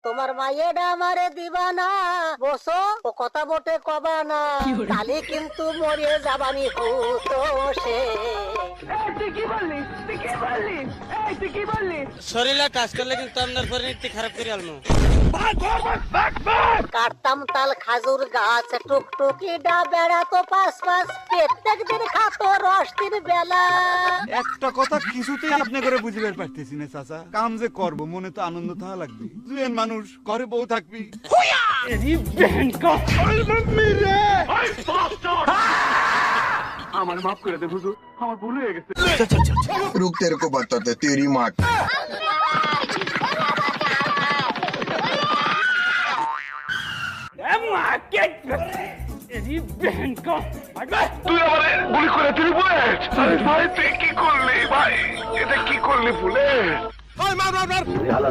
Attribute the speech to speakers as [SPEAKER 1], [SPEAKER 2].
[SPEAKER 1] তোমার মাইয়েডা আমারে দিবা না বসো ও কথা বটে কবা না কালি কিন্তু মরে যাবানি হুতো সে
[SPEAKER 2] শরীরে কাজ করলে কিন্তু আপনার পরিণতি খারাপ করে আলমু।
[SPEAKER 1] কাটতাম তাল খাজুর গাছ টুকটুকি ডা বেড়া তো পাশ পাশ প্রত্যেক দিন খাতো রস দিন বেলা।
[SPEAKER 3] একটা কথা কিছুতেই আপনি করে বুঝবার পারতেছি না চাচা, কাম যে করব মনে তো আনন্দ থাকা লাগবে। দুজন মানুষ ঘরে বউ থাকবি।
[SPEAKER 4] আমার মাফ করে দে হুজুর, আমার ভুল হয়ে গেছে।
[SPEAKER 5] रुक तेरे को बताते तेरी माँ
[SPEAKER 4] তুই আমারে গুলি করে দিলি বুলেট। আরে ভাই তুই কি করলি ভাই, এটা কি করলি বুলেট?
[SPEAKER 2] মার মার মার মার।
[SPEAKER 4] হালা